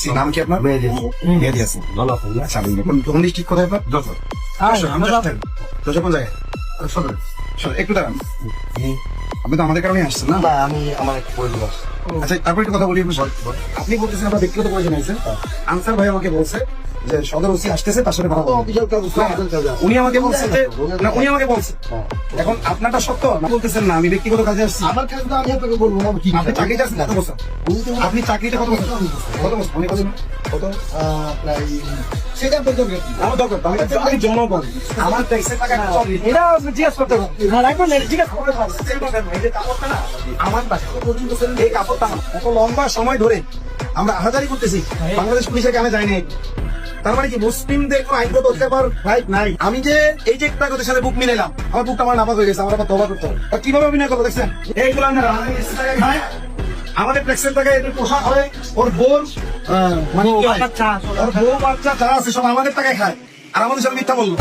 আসছি। নাম কি আপনার? মেহেদী হাসান। আচ্ছা, আপনি কোন ডিস্ট্রিক্ট, কোথায় আপনার? যশোর। যশোর কোন জায়গায়? সদর। একটু দাঁড়ান, আপনি তো আমাদের কারণে আসছেন না? আমি আমার প্রয়োজন আছে। আচ্ছা, তারপর একটু কথা বলি। আপনি বলতেছেন আপনার ব্যক্তিগত প্রয়োজন আছে। আনসার ভাই আমাকে বলছে যে সদর ওসি আসতেছে, তার সাথে কথা বলবো। অফিসিয়াল কাজ আছে, অফিসিয়াল কাজ আছে। উনি আমাকে বলছে যে না, উনি আমাকে বলছে। এখন আপনারটা সত্য না, বলতেছেন না আমি ব্যক্তিগত কাজে আসছি। আমার কাজ তো আমি আপনাকে বলবো না, কি আপনি চাকরিতে আসছেন কত বছর? আপনি চাকরিতে কত বছর? কত বছর? অনেক বছর না? কত? প্রায় সেটা তো দরকার। আমার দরকার তো, আমি জনগণ, আমার ট্যাক্সের টাকা এটা আপনি জিজ্ঞেস করতে পারেন। হ্যাঁ, রাখবেন না, জিজ্ঞেস করতে পারেন। এই যে কাপড়টা না, আমার টাকা। এই কাপড়টা না, এত লম্বা সময় ধরে আমরা আহাজারি করতেছি, বাংলাদেশ পুলিশের কানে যায়নি। তার মানে কি মুসলিমদের কোনো আইনগত অধিকার রাইট নাই? আমি যে এই যে টাকাদের সাথে বুক মিলাইলাম, আমার বুকটা আমার নাপাক হয়ে গেছে, আমার আবার তবা করতে হবে। আর কিভাবে অভিনয় করবো দেখছেন? এইগুলো আমরা আমাদের ট্যাক্সের টাকায় এদের পোশাক হয়, ওর বোন মানে কি হয়? ওর বউ বাচ্চা যা আছে সব আমাদের টাকায় খায়, আর আমাদের সাথে মিথ্যা বললো।